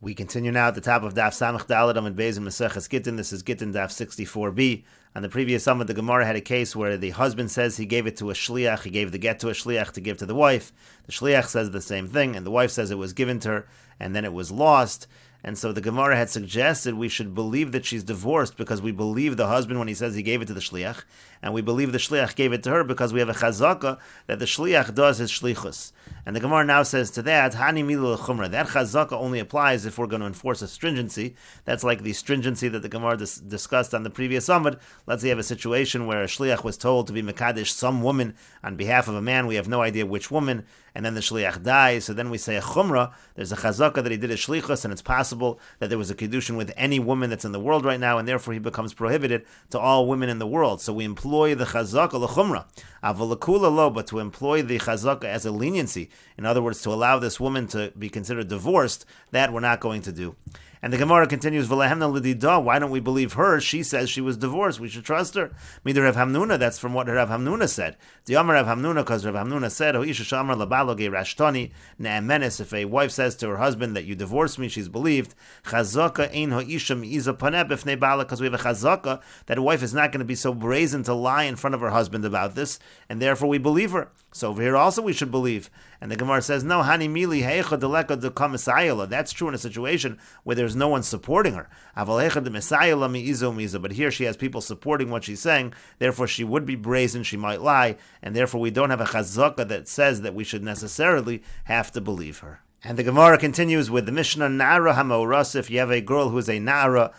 We continue now at the top of Daf Samach Daled Amud Beis in Meseches Gitin. This is Gittin Daf 64b. On the previous summit, the Gemara had a case where the husband says he gave it to a shliach, he gave the get to a shliach to give to the wife. The shliach says the same thing, and the wife says it was given to her, and then it was lost. And so the Gemara had suggested we should believe that she's divorced because we believe the husband when he says he gave it to the shliach, and we believe the shliach gave it to her because we have a chazaka that the shliach does his shlichus. And the Gemara now says to that, Hani milu l'chumra. That chazaka only applies if we're going to enforce a stringency. That's like the stringency that the Gemara discussed on the previous summit. Let's say you have a situation where a shliach was told to be mekadesh some woman on behalf of a man. We have no idea which woman, and then the shliach dies. So then we say a chumra. There's a chazaka that he did a shlichus, and it's possible that there was a kiddushin with any woman that's in the world right now, and therefore he becomes prohibited to all women in the world. So we employ the chazaka l'chumra. Avalakula lo, but to employ the chazaka as a leniency, in other words, to allow this woman to be considered divorced, that we're not going to do. And the Gemara continues, V'lehemna l'dida, why don't we believe her? She says she was divorced. We should trust her. Midir Rav Hamnuna, that's from what Rav Hamnuna said. The Amar Rav Hamnuna, because Rav Hamnuna said, O isha shamar labalo ge rashtani ne'emenes, if a wife says to her husband that you divorced me, she's believed. Chazaka ein ha'isha mi'iza paneh b'fnei bala, because we have a chazaka that a wife is not going to be so brazen to lie in front of her husband about this, and therefore we believe her. So over here also we should believe. And the Gemara says, no, hani mili heicha deleka de kamisayala. That's true in a situation where there's no one supporting her. Aval heicha de misayala mi'izo mi'iza. But here she has people supporting what she's saying. Therefore she would be brazen, she might lie, and therefore we don't have a chazaka that says that we should necessarily have to believe her. And the Gemara continues with the Mishnah, Na'ara ha'ma'oras. If you have a girl who is a Na'ara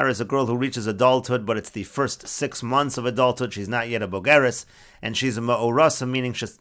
is a girl who reaches adulthood, but it's the first 6 months of adulthood. She's not yet a bogeres, and she's a ma'oras,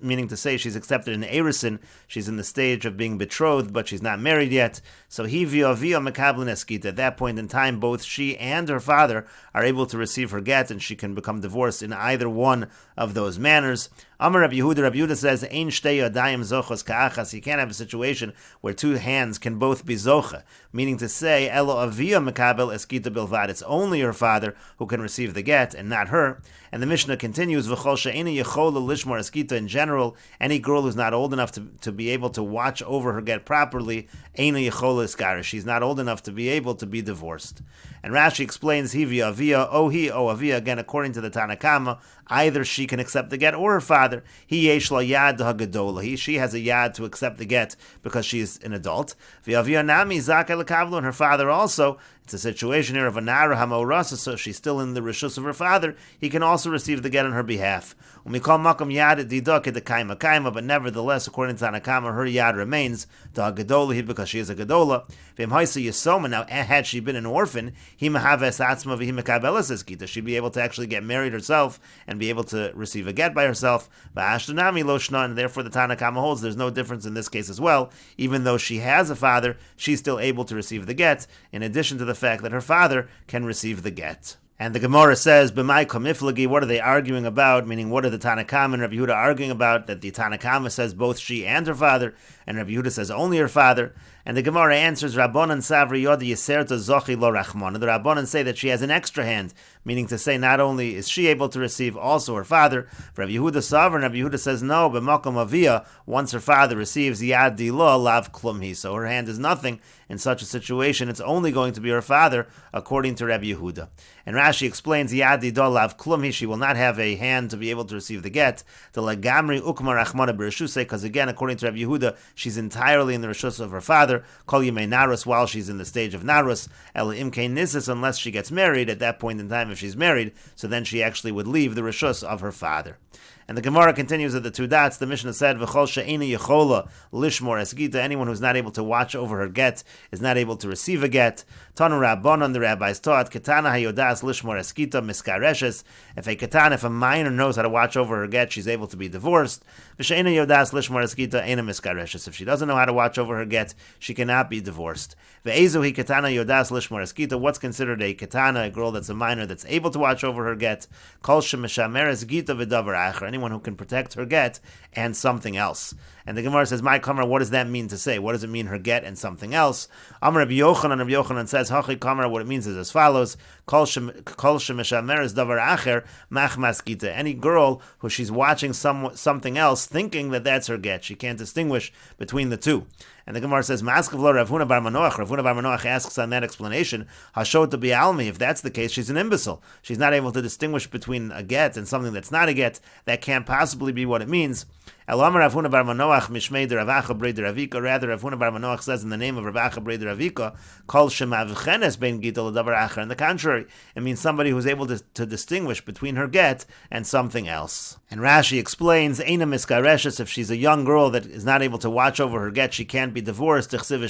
meaning to say she's accepted in erisin. She's in the stage of being betrothed, but she's not married yet. So he via mekablin eskita. At that point in time, both she and her father are able to receive her get, and she can become divorced in either one of those manners. Amar Rabbi Yehuda says, Ein shtei yadayim zochos ka'achas. You can't have a situation where two hands can both be zocha, meaning to say, Elo avia mekabel eskita bilvad. It's only her father who can receive the get, and not her. And the Mishnah continues, V'chol she'ena yechola lishmor eskita. In general, any girl who's not old enough to be able to watch over her get properly, ena yechola iskara. She's not old enough to be able to be divorced. And Rashi explains, Hivi avia, o avia. Again, according to the Tanakama, either she can accept the get or her father. He yesh la yad hagadola. She has a yad to accept the get because she's an adult. V'avia nami zaka lekavlu, and her father also. It's a situation here of a nara ha'ma'orasa, so she's still in the rishus of her father. He can also receive the get on her behalf. We call makam yad didok the kaima, but nevertheless, according to Tanakama, her yad remains the hagadola because she is a gadola. V'im haisa yisoma. Now, had she been an orphan, he mahaves atzma v'hi mekabelas eskita. She'd be able to actually get married herself and be able to receive a get by herself. V'ashtanami loshna, and therefore the Tanakama holds there's no difference in this case as well. Even though she has a father, she's still able to receive the get, in addition to the fact that her father can receive the get. And the Gemara says, B'mai kamiflagi, what are they arguing about? Meaning, what are the Tanakama and Rabbi Yehuda arguing about? That the Tanakama says both she and her father, and Rabbi Yehuda says only her father. And the Gemara answers, Rabbanan savri yod yiserta zochi lo rachman. The Rabbanan say that she has an extra hand, meaning to say not only is she able to receive, also her father. For Rabbi Yehuda sovereign, Rabbi Yehuda says no, b'makom avia, once her father receives yad dilo lav klumhi. So her hand is nothing. In such a situation, it's only going to be her father, according to Rabbi Yehuda. And Rashi explains, yad dilo lav klumhi, she will not have a hand to be able to receive the get. The lagamri ukma rachmana b'reshuse, because again, according to Rabbi Yehuda, she's entirely in the reshus of her father. Kol yimei narus, while she's in the stage of narus. El imkein nisis, unless she gets married. At that point in time, if she's married, so then she actually would leave the reshus of her father. And the Gemara continues at the two dots. The Mishnah said, V'chol she'ena yechola lishmor esgita. Anyone who's not able to watch over her get is not able to receive a get. Tanu Rabbanon, the rabbis taught, Ketana hayodas lishmor esgita miskareshes. If a minor knows how to watch over her get, she's able to be divorced. V'she'ena yodas lishmor esgita ena miskareshes. If she doesn't know how to watch over her get, she cannot be divorced. Ve'ezu hi ketana yodas lishmor esgita. What's considered a ketana, a girl that's a minor that's able to watch over her get? Kol shemishamer esgita v'davar acher. Anyone who can protect her get and something else. And the Gemara says, "My kamar, what does that mean to say? What does it mean, her get and something else?" Amar Rabbi Yochanan says, "Hachi kamar." What it means is as follows: Kol shemeshamer is davar acher machmas gita. Any girl who she's watching something else, thinking that that's her get, she can't distinguish between the two. And the Gemara says, Maskav lo Rav Huna bar Manoach. Rav Huna bar Manoach asks on that explanation, Hashot to be almi. If that's the case, she's an imbecile. She's not able to distinguish between a get and something that's not a get. That can't possibly be what it means. Elamar Rav Huna bar Manoach mishmei de Rav Acha brei de Ravika. Rather, Rav Huna bar Manoach says in the name of Rav Acha brei de Ravika, Kol shemavchenes bein gitol l'davar acher. On the contrary, it means somebody who's able to distinguish between her get and something else. And Rashi explains, Eina miskareshes, if she's a young girl that is not able to watch over her get, she can't be divorced. It says in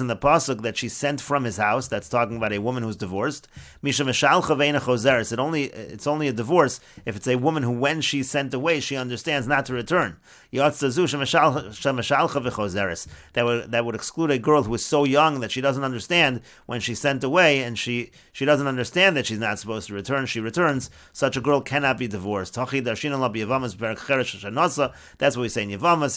the pasuk that she's sent from his house. That's talking about a woman who's divorced. It's only a divorce if it's a woman who, when she's sent away, she understands not to return. That would exclude a girl who is so young that she doesn't understand when she's sent away, and she doesn't understand that she's not supposed to return. She returns. Such a girl cannot be divorced. That's what we say in Yavamas.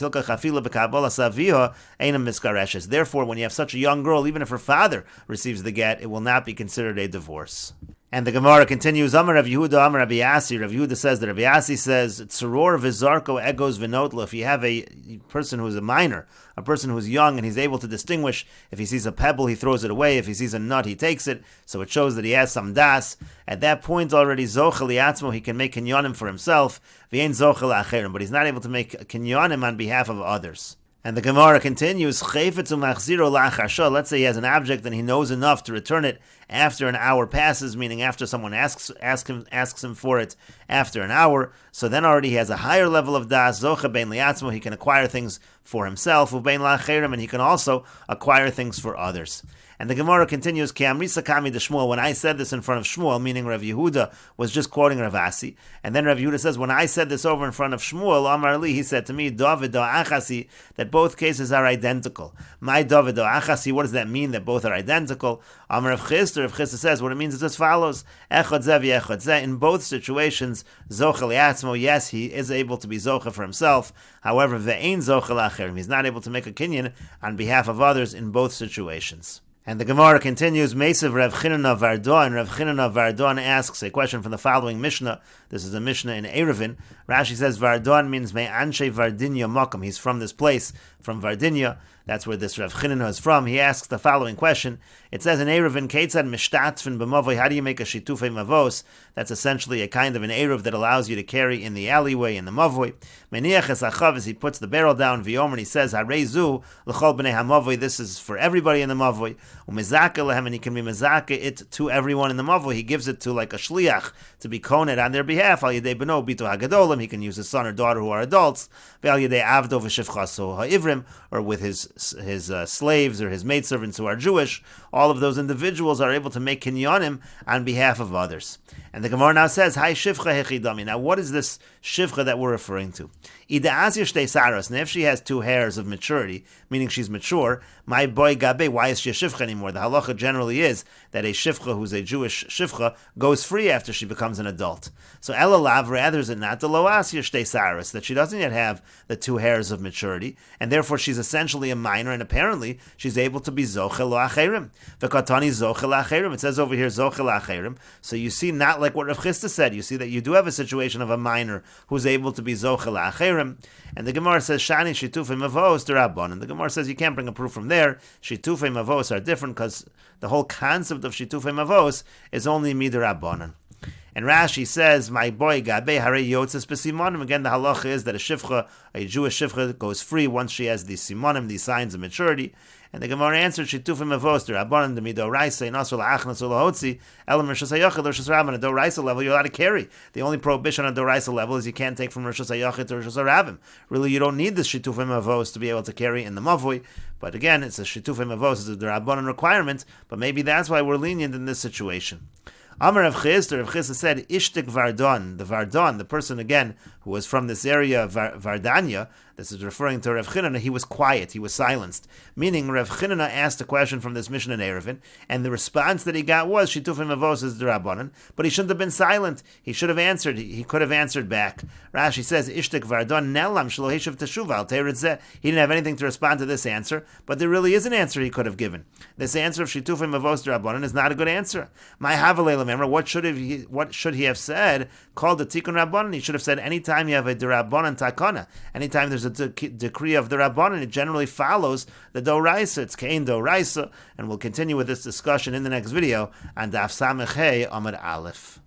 Therefore, when you have such a young girl, even if her father receives the get, it will not be considered a divorce. And the Gemara continues, Amar Rav Yehuda, Amar Rabbi Yasi. Rav Yehuda says that Rabbi Yasi says, Tzoror v'zarko egos v'notlo. If you have a person who's a minor, a person who's young, and he's able to distinguish, if he sees a pebble, he throws it away. If he sees a nut, he takes it. So it shows that he has some das. At that point already, zochel liatzmo, he can make kinyanim for himself, v'yein zochel acherim, but he's not able to make kinyanim on behalf of others. And the Gemara continues, let's say he has an object and he knows enough to return it after an hour passes, meaning after someone asks him for it after an hour. So then already he has a higher level of das, zocha bein liatzmo, he can acquire things for himself, ubein la'acherim, and he can also acquire things for others. And the Gemara continues, Ki amrisa kami de Shmuel, when I said this in front of Shmuel, meaning Rav Yehuda was just quoting Rav Asi, and then Rav Yehuda says, when I said this over in front of Shmuel, Amar li, he said to me, David achasi, that both cases are identical. My David achasi, what does that mean, that both are identical? Amar Rav Chisda says, what it means is as follows, Echad zeh v'echad zeh, in both situations, zocha liatzmo, yes, he is able to be zocha for himself, however, ve'ein zocha la'acherim, he's not able to make a kinyan on behalf of others in both situations. And the Gemara continues, Mesev Rav Chinana Vardon. Rav Chinana Vardon asks a question from the following Mishnah. This is a Mishnah in Eruvin. Rashi says Vardon means Me Anshe Vardinya Makam. He's from this place, from Vardinya. That's where this Rav Chinana is from. He asks the following question. It says in Eruvin, Keitzad Mishtatfin B'mavoi, how do you make a Shitufei Mavos? That's essentially a kind of an Eruv that allows you to carry in the alleyway, in the Mavoi. Meniach es achav, as he puts the barrel down, V'yomer, and he says, Harezu, L'chol B'nei HaMavoi, this is for everybody in the Mavoi. Umezake lehem, and he can be mezake it to everyone in the Mavoi. He gives it to like a shliach, to be koned on their behalf. Al Yedei Beno, Bito HaGadolim, he can use his son or daughter who are adults. Ve'al Yedei Avdo V'shivchaso HaIvrim, or with his slaves or his maidservants who are Jewish. All of those individuals are able to make kinyanim on behalf of others. And the Gemara now says, Hai shivcha hechidami. Now what is this shivcha that we're referring to? Ida asir shtei saros. Now if she has 2 hairs of maturity, meaning she's mature, my boy gabe, why is she a shivcha anymore? The halacha generally is that a shivcha who's a Jewish shivcha goes free after she becomes an adult. So elalav, rather is it not the lo asir shtei saros, that she doesn't yet have the 2 hairs of maturity, and therefore she's essentially a minor, and apparently she's able to be zochel acherim. V'katani zochel acherim. It says over here zochel acherim. So you see, not like what Rav Chisda said. You see that you do have a situation of a minor who's able to be zochel acherim. And the Gemara says shani shitufei mavos derabban. And the Gemara says you can't bring a proof from there. Shitufei mavos are different because the whole concept of shitufei mavos is only midrabbanan. And Rashi says, my boy, Gabe Hare Yotzes B'Simonim. Again, the halacha is that a Jewish shivcha, goes free once she has these simonim, these signs of maturity. And the Gemara answered, Shitufim Avos, the Rabbanan, the Mido Raisa, and also La'achnas Ulahotzi, Elam Rishas HaYachid, Rishas Rabban. At Doraisa level, you're allowed to carry. The only prohibition on Doraisa level is you can't take from Rishas HaYachid to Rishas HaRabim. Really, you don't need this Shitufim Avos to be able to carry in the Mavoi. But again, it's a Shitufim Avos, it's a Rabbanan requirement, but maybe that's why we're lenient in this situation. Amar Rav Chisda said, Ishtik Vardon, the person again who was from this area of Vardanya, this is referring to Rav Chinana, he was quiet, he was silenced. Meaning Rav Chinana asked a question from this Mishnah in Eruvin, and the response that he got was, Shitufim Avos is D'Rabbanan, but he shouldn't have been silent. He should have answered, he could have answered back. Rashi says, Ishtik Vardon, Nelam Shelo Hishav Teshuva, Al Teirit Zeh. He didn't have anything to respond to this answer, but there really is an answer he could have given. This answer of Shitufim Avos D'Rabbanan is not a good answer. My Havalei Remember, what should he have said? Called the Tikkun Rabbanan. He should have said, anytime you have a D'Rabbanan Takana, anytime there's a a decree of the Rabbanan. It generally follows the Doraisa. It's Kein Doraisa, and we'll continue with this discussion in the next video on Daf Samech Hey Amud Aleph.